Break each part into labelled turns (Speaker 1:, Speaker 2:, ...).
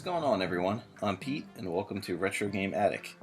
Speaker 1: going on, everyone? I'm Pete, and welcome to Retro Game Attic.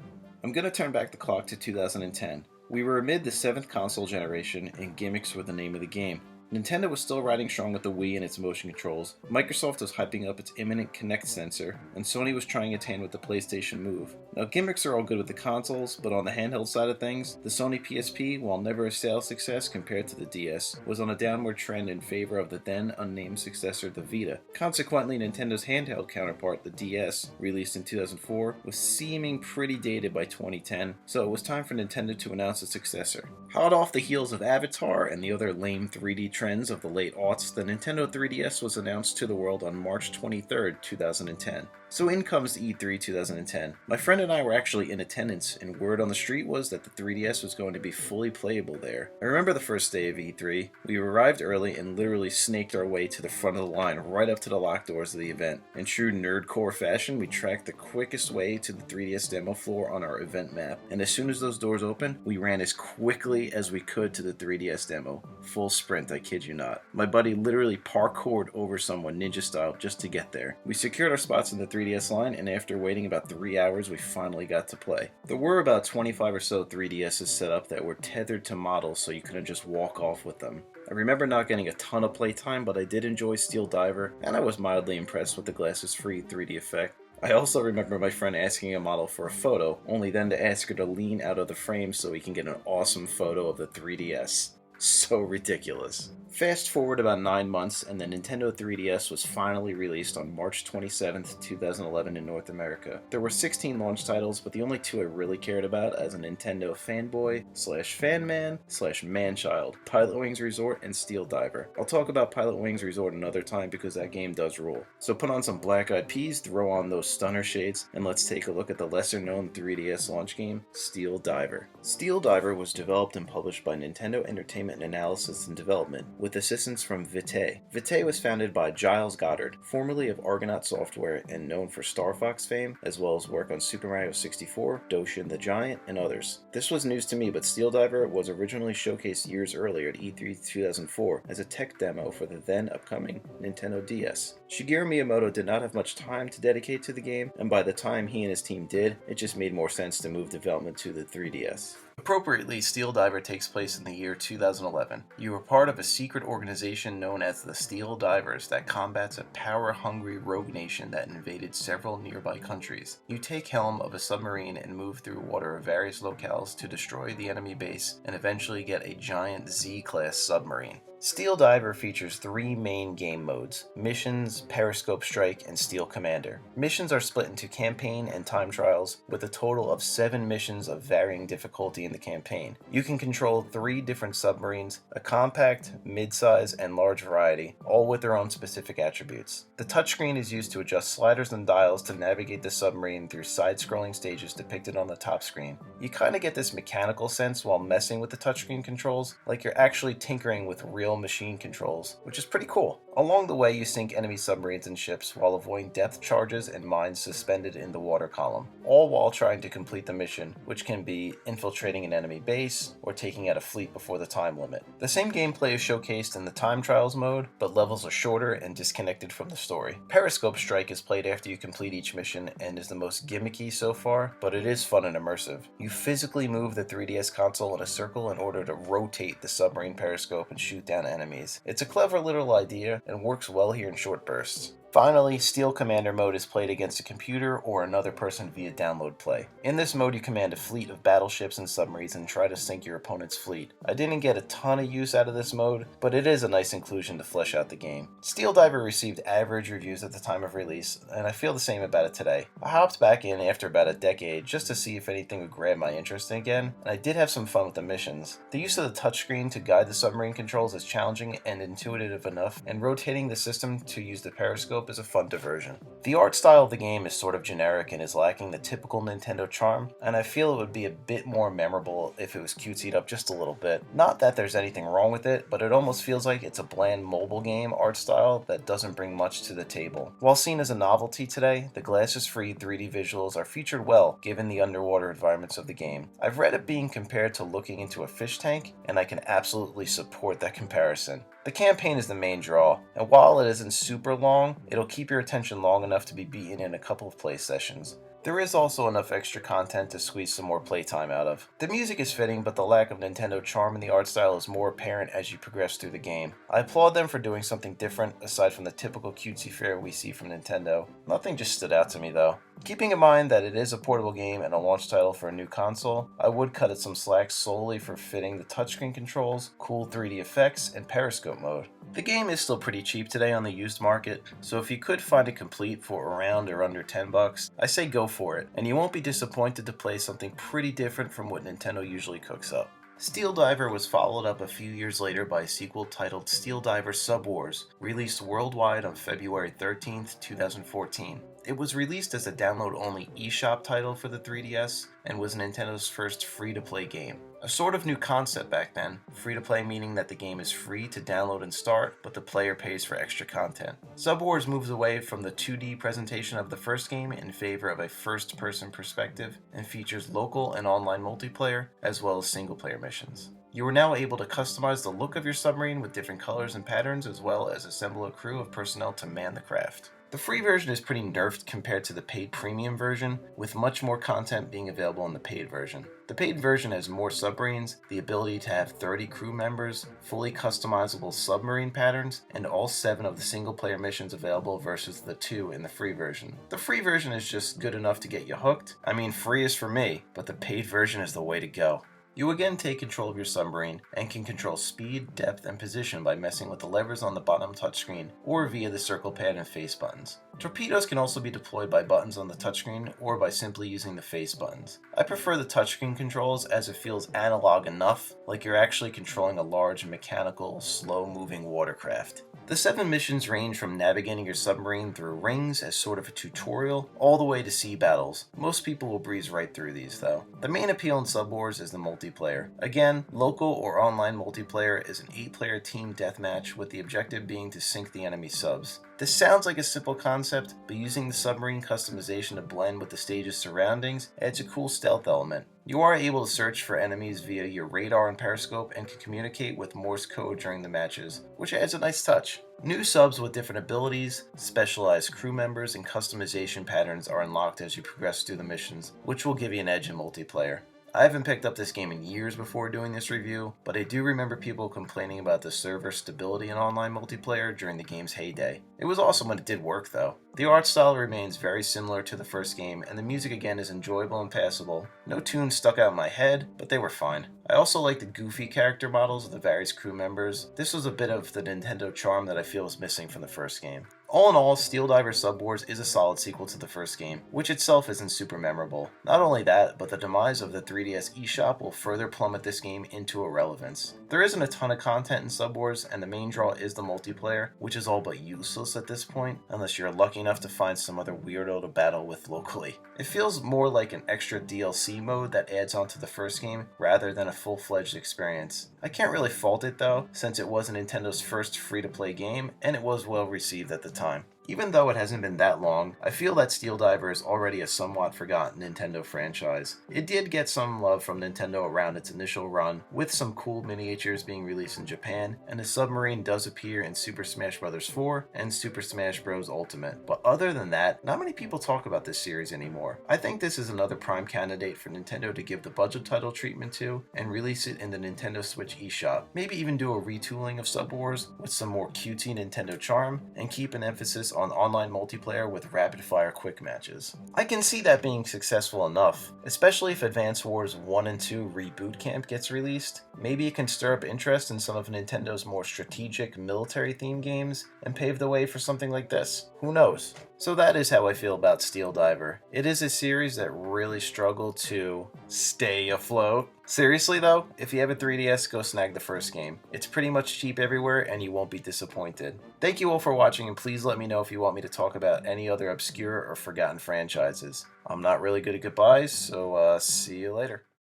Speaker 1: I'm going to turn back the clock to 2010. We were amid the 7th console generation, and gimmicks were the name of the game. Nintendo was still riding strong with the Wii and its motion controls, Microsoft was hyping up its imminent Kinect sensor, and Sony was trying its hand with the PlayStation Move. Now, gimmicks are all good with the consoles, but on the handheld side of things, the Sony PSP, while never a sales success compared to the DS, was on a downward trend in favor of the then unnamed successor, the Vita. Consequently, Nintendo's handheld counterpart, the DS, released in 2004, was seeming pretty dated by 2010, so it was time for Nintendo to announce a successor. Hot off the heels of Avatar and the other lame 3D trends of the late aughts, the Nintendo 3DS was announced to the world on March 23, 2010. So in comes E3 2010. My friend and I were actually in attendance, and word on the street was that the 3DS was going to be fully playable there. I remember the first day of E3. We arrived early and literally snaked our way to the front of the line, right up to the locked doors of the event. In true nerdcore fashion, we tracked the quickest way to the 3DS demo floor on our event map, and as soon as those doors opened, we ran as quickly as we could to the 3DS demo. Full sprint, I kid you not. My buddy literally parkoured over someone ninja style just to get there. We secured our spots in the 3DS line, and after waiting about 3 hours, we finally got to play. There were about 25 or so 3DSs set up that were tethered to models, so you couldn't just walk off with them. I remember not getting a ton of playtime, but I did enjoy Steel Diver, and I was mildly impressed with the glasses-free 3D effect. I also remember my friend asking a model for a photo, only then to ask her to lean out of the frame so we can get an awesome photo of the 3DS. So ridiculous. Fast forward about 9 months, and the Nintendo 3DS was finally released on March 27, 2011 in North America. There were 16 launch titles, but the only two I really cared about as a Nintendo fanboy / fanman / manchild, Pilot Wings Resort and Steel Diver. I'll talk about Pilot Wings Resort another time because that game does rule. So put on some Black Eyed Peas, throw on those stunner shades, and let's take a look at the lesser known 3DS launch game, Steel Diver. Steel Diver was developed and published by Nintendo Entertainment Analysis and Development, with assistance from Vitae. Vitae was founded by Giles Goddard, formerly of Argonaut Software and known for Star Fox fame, as well as work on Super Mario 64, Doshin the Giant, and others. This was news to me, but Steel Diver was originally showcased years earlier at E3 2004 as a tech demo for the then upcoming Nintendo DS. Shigeru Miyamoto did not have much time to dedicate to the game, and by the time he and his team did, it just made more sense to move development to the 3DS. Appropriately, Steel Diver takes place in the year 2011. You are part of a secret organization known as the Steel Divers that combats a power-hungry rogue nation that invaded several nearby countries. You take helm of a submarine and move through water of various locales to destroy the enemy base and eventually get a giant Z-class submarine. Steel Diver features 3 main game modes: Missions, Periscope Strike, and Steel Commander. Missions are split into campaign and time trials, with a total of 7 missions of varying difficulty in the campaign. You can control 3 different submarines, a compact, mid-size, and large variety, all with their own specific attributes. The touchscreen is used to adjust sliders and dials to navigate the submarine through side-scrolling stages depicted on the top screen. You kinda get this mechanical sense while messing with the touchscreen controls, like you're actually tinkering with real machine controls, which is pretty cool. Along the way, you sink enemy submarines and ships while avoiding depth charges and mines suspended in the water column, all while trying to complete the mission, which can be infiltrating an enemy base or taking out a fleet before the time limit. The same gameplay is showcased in the time trials mode, but levels are shorter and disconnected from the story. Periscope Strike is played after you complete each mission and is the most gimmicky so far, but it is fun and immersive. You physically move the 3DS console in a circle in order to rotate the submarine periscope and shoot down enemies. It's a clever little idea and works well here in short bursts. Finally, Steel Commander mode is played against a computer or another person via download play. In this mode, you command a fleet of battleships and submarines and try to sink your opponent's fleet. I didn't get a ton of use out of this mode, but it is a nice inclusion to flesh out the game. Steel Diver received average reviews at the time of release, and I feel the same about it today. I hopped back in after about a decade just to see if anything would grab my interest again, and I did have some fun with the missions. The use of the touchscreen to guide the submarine controls is challenging and intuitive enough, and rotating the system to use the periscope is a fun diversion. The art style of the game is sort of generic and is lacking the typical Nintendo charm, and I feel it would be a bit more memorable if it was cutesied up just a little bit. Not that there's anything wrong with it, but it almost feels like it's a bland mobile game art style that doesn't bring much to the table. While seen as a novelty today, the glasses-free 3D visuals are featured well given the underwater environments of the game. I've read it being compared to looking into a fish tank, and I can absolutely support that comparison. The campaign is the main draw, and while it isn't super long, it'll keep your attention long enough to be beaten in a couple of play sessions. There is also enough extra content to squeeze some more playtime out of. The music is fitting, but the lack of Nintendo charm in the art style is more apparent as you progress through the game. I applaud them for doing something different aside from the typical cutesy fare we see from Nintendo. Nothing just stood out to me though. Keeping in mind that it is a portable game and a launch title for a new console, I would cut it some slack solely for fitting the touchscreen controls, cool 3D effects, and periscope mode. The game is still pretty cheap today on the used market, so if you could find it complete for around or under $10, I say go for it, and you won't be disappointed to play something pretty different from what Nintendo usually cooks up. Steel Diver was followed up a few years later by a sequel titled Steel Diver Sub-Wars, released worldwide on February 13, 2014. It was released as a download-only eShop title for the 3DS and was Nintendo's first free-to-play game. A sort of new concept back then, free-to-play meaning that the game is free to download and start, but the player pays for extra content. Sub-Wars moves away from the 2D presentation of the first game in favor of a first-person perspective and features local and online multiplayer, as well as single-player missions. You are now able to customize the look of your submarine with different colors and patterns, as well as assemble a crew of personnel to man the craft. The free version is pretty nerfed compared to the paid premium version, with much more content being available in the paid version. The paid version has more submarines, the ability to have 30 crew members, fully customizable submarine patterns, and all 7 of the single-player missions available versus the 2 in the free version. The free version is just good enough to get you hooked. I mean, free is for me, but the paid version is the way to go. You again take control of your submarine and can control speed, depth, and position by messing with the levers on the bottom touchscreen or via the circle pad and face buttons. Torpedoes can also be deployed by buttons on the touchscreen or by simply using the face buttons. I prefer the touchscreen controls as it feels analog enough, like you're actually controlling a large mechanical, slow-moving watercraft. The 7 missions range from navigating your submarine through rings as sort of a tutorial, all the way to sea battles. Most people will breeze right through these though. The main appeal in Sub-Wars is the multiplayer. Again, local or online multiplayer is an 8-player team deathmatch with the objective being to sink the enemy subs. This sounds like a simple concept, but using the submarine customization to blend with the stage's surroundings adds a cool stealth element. You are able to search for enemies via your radar and periscope and can communicate with Morse code during the matches, which adds a nice touch. New subs with different abilities, specialized crew members, and customization patterns are unlocked as you progress through the missions, which will give you an edge in multiplayer. I haven't picked up this game in years before doing this review, but I do remember people complaining about the server stability in online multiplayer during the game's heyday. It was awesome when it did work though. The art style remains very similar to the first game, and the music again is enjoyable and passable. No tunes stuck out in my head, but they were fine. I also like the goofy character models of the various crew members. This was a bit of the Nintendo charm that I feel was missing from the first game. All in all, Steel Diver Sub-Wars is a solid sequel to the first game, which itself isn't super memorable. Not only that, but the demise of the 3DS eShop will further plummet this game into irrelevance. There isn't a ton of content in Sub-Wars, and the main draw is the multiplayer, which is all but useless at this point, unless you're lucky enough to find some other weirdo to battle with locally. It feels more like an extra DLC mode that adds on to the first game, rather than a full-fledged experience. I can't really fault it though, since it was Nintendo's first free-to-play game, and it was well received at the time. Even though it hasn't been that long, I feel that Steel Diver is already a somewhat forgotten Nintendo franchise. It did get some love from Nintendo around its initial run, with some cool miniatures being released in Japan, and the submarine does appear in Super Smash Bros. 4 and Super Smash Bros. Ultimate. But other than that, not many people talk about this series anymore. I think this is another prime candidate for Nintendo to give the budget title treatment to, and release it in the Nintendo Switch eShop. Maybe even do a retooling of Sub-Wars with some more cutesy Nintendo charm, and keep an emphasis on online multiplayer with rapid-fire quick matches. I can see that being successful enough, especially if Advance Wars 1 and 2 Reboot Camp gets released. Maybe it can stir up interest in some of Nintendo's more strategic military-themed games and pave the way for something like this. Who knows? So that is how I feel about Steel Diver. It is a series that really struggled to stay afloat. Seriously though, if you have a 3DS, go snag the first game. It's pretty much cheap everywhere and you won't be disappointed. Thank you all for watching, and please let me know if you want me to talk about any other obscure or forgotten franchises. I'm not really good at goodbyes, so see you later.